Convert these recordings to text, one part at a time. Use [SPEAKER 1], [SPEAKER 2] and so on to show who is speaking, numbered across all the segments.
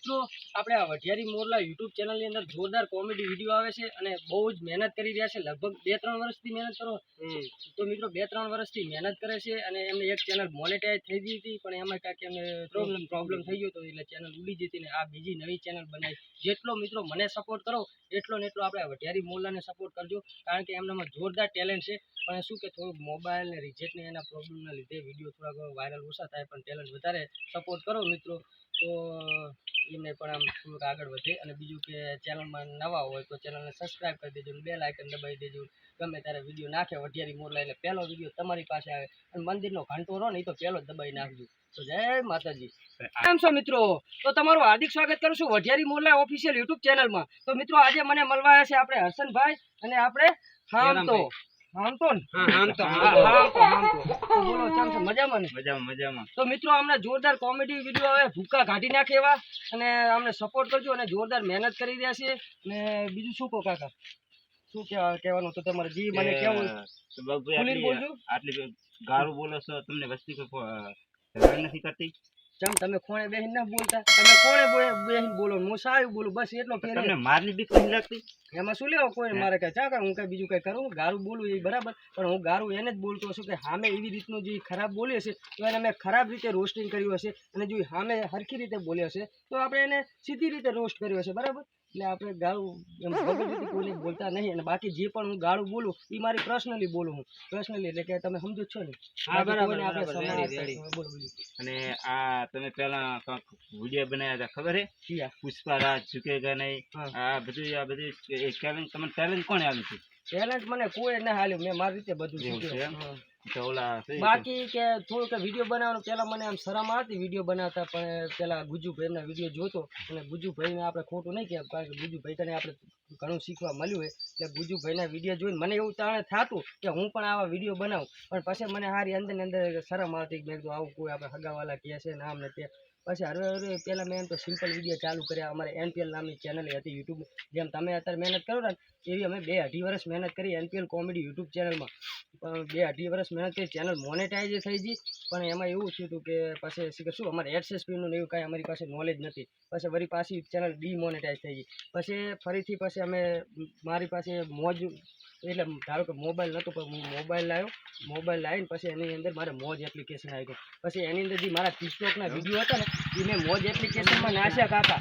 [SPEAKER 1] મિત્રો આપણે આ વઢિયારી મોરલા યુટ્યુબ ચેનલની અંદર જોરદાર કોમેડી વિડીયો આવે છે અને બહુ જ મહેનત કરી રહ્યા છે. લગભગ 2-3 વર્ષથી મહેનત કરો તો મિત્રો 2-3 વર્ષથી મહેનત કરે છે અને એમને એક ચેનલ મોનેટાઈઝ થઈ ગઈ હતી, પણ એમાં કાંઈક એમને પ્રોબ્લેમ થઈ ગયો હતો એટલે ચેનલ ઉડી જતી ને આ બીજી નવી ચેનલ બનાવી. જેટલો મિત્રો મને સપોર્ટ કરો એટલો ને એટલો આપણે વઢિયારી મોરલાને સપોર્ટ કરજો, કારણ કે એમનામાં જોરદાર ટેલેન્ટ છે. પણ શું કે થોડુંક મોબાઈલ ને રિજેક્ટ ને એના પ્રોબ્લેમના લીધે વિડીયો થોડાક વાયરલ ઓછા થાય, પણ ટેલેન્ટ વધારે સપોર્ટ કરો મિત્રો તો એમને પણ આમ થોડુંક આગળ વધે. અને બીજું કે ચેનલમાં નવા હોય તો ચેનલને સબસ્ક્રાઈબ કરી દેજો, બેલ આઇકન દબાવી દેજો. ગમે ત્યારે વિડીયો નાખે વઢિયારી મોરલા એટલે પહેલો વિડીયો તમારી પાસે આવે. અને મંદિરનો ઘંટો રહો ને એ તો પહેલો જ દબાવી નાખજો. તો જય માતાજી. કેમ છો મિત્રો? તો તમારું હાર્દિક સ્વાગત કરું છું વઢિયારી મોરલા ઓફિશિયલ યુટ્યુબ ચેનલમાં. તો મિત્રો આજે મને મળવા આવ્યા છે આપણે હર્ષનભાઈ અને આપણે તો મિત્રો અમને જોરદાર કોમેડી વિડીયો આવે ભૂકા કાઢી નાખે એવા અને અમને સપોર્ટ કરજો અને જોરદાર મહેનત કરી રહ્યા છે. અને બીજું શું કહો કાકા, શું કહેવાનું તો તમારે જી મને કેવું
[SPEAKER 2] આટલી ગાળું બોલો છો, તમને વસ્તી નથી કરતી?
[SPEAKER 1] ચમ તમે ખોણે બેહીને ના બોલતા, તમે ખોણે બેહીને બોલો, હું સારું બોલું, બસ એટલો ફેર.
[SPEAKER 2] તમને મારની બીક નથી લાગતી?
[SPEAKER 1] એમાં શું લેવો કોઈ મારે કઈ ચાકા હું કઈ બીજું કઈ કરું? ગારું બોલું એ બરાબર, પણ હું ગારું એને જ બોલતો હશું કે સામે એવી રીતનું જે ખરાબ બોલ્યો હશે તો એને મેં ખરાબ રીતે રોસ્ટિંગ કર્યું હશે, અને જો સામે હરખી રીતે બોલ્યો હશે તો આપણે એને સીધી રીતે રોસ્ટ કર્યો હશે બરાબર. એટલે આપણે ગાળું એમ ભગત રીતે કોઈને બોલતા નહીં. અને બાકી જે પણ હું ગાળું બોલું એ મારી પર્સનલી બોલું હું પર્સનલી, એટલે કે તમે સમજો છો ને.
[SPEAKER 2] અને આ તમે પેલા વિડીયો બનાવ્યા હતા ખબર હે, પુષ્પરાજ ઝુકેગા નહીં, આ બધી ટેલેન્ટ કોને આવ્યું છે?
[SPEAKER 1] ટેલેન્ટ મને કોઈ ના હાલ્યું, મેં મારી રીતે બધું શીખ્યું. બાકી કે થોડુંક વિડીયો બનાવવાનું પેલા મને આમ શરમ આવતી વિડીયો બનાવતા, પણ પેલા ગુજુભાઈના વિડીયો જોતો અને ગુજુભાઈને આપણે ખોટું નહીં કહેવાય, કારણ કે ગુજુભાઈ કને આપણે ઘણું શીખવા મળ્યું હોય. એટલે ગુજુભાઈના વિડીયો જોઈને મને એવું તાણે થતું કે હું પણ આવા વિડીયો બનાવું, પણ પછી મને સારી અંદર ને અંદર શરમ આવતી કે મેં કીધું આવું કોઈ આપણે હગાવાલા કહે છે ને આમ ને તે. પછી હવે પહેલાં મેં એમ તો સિમ્પલ વિડીયો ચાલુ કર્યા. અમારે NPL નામની ચેનલ હતી યુટ્યુબ, જેમ તમે અત્યારે મહેનત કરો ને એવી અમે 2-2.5 વર્ષ મહેનત કરી NPL કોમેડી યુટ્યુબ ચેનલમાં. પણ 2-2.5 વર્ષ મહેનત કરી, ચેનલ મોનેટાઈઝ થઈ ગઈ. પણ એમાં એવું થયું હતું કે પછી શું અમારે એડસેસપીનું એવું કાંઈ અમારી પાસે નોલેજ નથી. પછી વળી પાછી ચેનલ ડીમોનેટાઈઝ થઈ ગઈ. પછી ફરીથી પછી અમે મારી પાસે મોજ, એટલે ધારો કે મોબાઈલ નહોતો પણ હું મોબાઈલ લાવ્યો. મોબાઈલ લાવીને પછી એની અંદર મારે મોજ એપ્લિકેશન આવી ગયું. પછી એની અંદર જે મારા ટિકટોકના વિડીયો હતા ને એ મેં મોજ એપ્લિકેશનમાં નાખ્યા કાકા.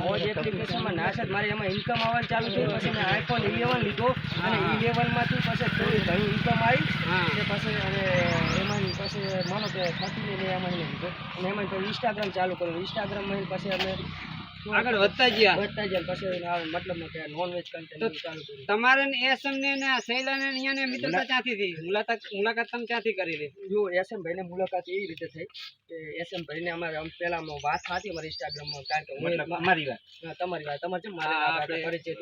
[SPEAKER 1] મોજ એપ્લિકેશનમાં નાખ્યા મારે એમાં ઇન્કમ આવવાનું ચાલુ થયું. પછી મેં iPhone 11 લીધો અને 11માંથી પછી થોડી ઘણી ઇન્કમ આવી. પછી અને એમાં પછી માનો કે 30 મેં એમાં લીધો અને એમાં પછી ઇન્સ્ટાગ્રામ ચાલુ કર્યું. ઇન્સ્ટાગ્રામમાં પછી અમે આગળ વધતા ગયા પછી મતલબ કે નોનવેજ કન્ટેન્ટ ચાલુ કર્યું. તમારે SM ને શૈલા ને અહીંયા ને મિત્રતા ક્યાંથી થઈ? મુલાકાત તમે ક્યાંથી કરી હતી? જો SM ભાઈ ને મુલાકાત એવી રીતે થઈ કે SM ભાઈ ને અમારે પહેલા વાત થતી અમારી ઇન્સ્ટાગ્રામમાં, કારણ કે તમારી વાત તમારે છે મારે પરિચય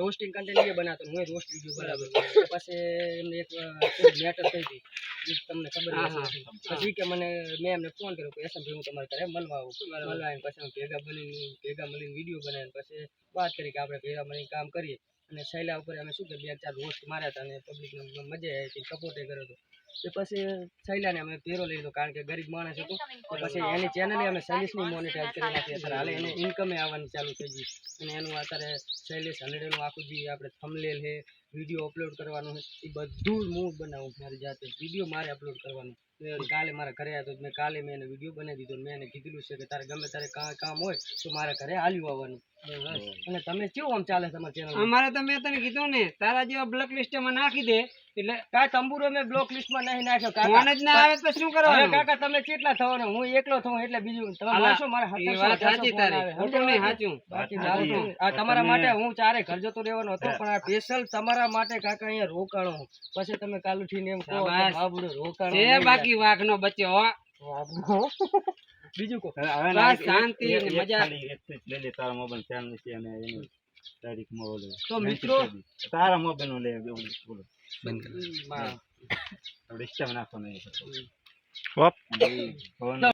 [SPEAKER 1] રોસ્ટિંગ કન્ટેન્ટ એ બનાવતો, હું રોસ્ટ વિડીયો બનાવતો. પછી એમને એક મેટર થઈ ગઈ તમને ખબર હશે. પછી કે મને મેં એમને ફોન કર્યો કે SM ભાઈ હું તમારે ઘરે મળવા આવું. મળવા આવીને પછી ભેગા મળીને વિડીયો બનાવીને પછી વાત કરી કે આપણે ભેગા મળીને કામ કરીએ. અને શૈલા ઉપર અમે શું કે 2-4 રોસ્ટ માર્યા હતા અને પબ્લિકને મજા આવી હતી, સપોર્ટ કર્યો હતો. તો પછી શૈલાને અમે ભેરો લઈ લીધો, કારણ કે ગરીબ માણસ હતો. પછી એની ચેનલે અમે શૈલેષની મોનેટાઈઝ કરી નાખી. અત્યારે હાલે એને ઇન્કમે આવવાની ચાલુ થઈ ગઈ. અને એનું અત્યારે શૈલેષ 100 આખું જે આપણે થંબનેલ છે, વિડીયો અપલોડ કરવાનું છે, એ બધું જ હું બનાવું મારી જાતે. વિડીયો મારે અપલોડ કરવાનું. કાલે મારા ઘરે આવ્યો તો કાલે મેં એને વિડીયો બનાવી દીધો. મેં એને કીધેલું છે કે તારે ગમે તારે કામ હોય તો મારા ઘરે હાલ્યું આવવાનું. અને તમે કેવું આમ ચાલે તમારી ચેનલ? અમારે તો મેં તને કીધું ને તારા જેવા બ્લોક લિસ્ટમાં નાખી દે એટલે કાંઈ તંબુરો મેં બ્લોક લિસ્ટમાં નહીં નાખ્યો. ફોન જ ના આવે તો શું કરવાનું કાકા? તમે કેટલા થવાનો, હું એકલો થઉં એટલે બીજું તમે માનશો મારા તમારા માટે હું ચારે ઘર જતો રહેવાનો હતો, પણ આ સ્પેશિયલ તમારા માટે કાકા અહીંયા રોકાણો. પછી તમે કાલ ઉઠીને એમ કહો બાબુડો રોકાણો છે, બાકી વાઘ નો બચ્ચો બીજું કહો શાંતિ મજા
[SPEAKER 2] લઈ લે તારા મોબાઈલ ચેનલ છે અને એની તારીખમાં બોલે.
[SPEAKER 1] તો મિત્રો
[SPEAKER 2] તારા મોબાઈલ નો લે બોલો બંધ કરી આપણે ઇન્સ્ટા નાખવાનો.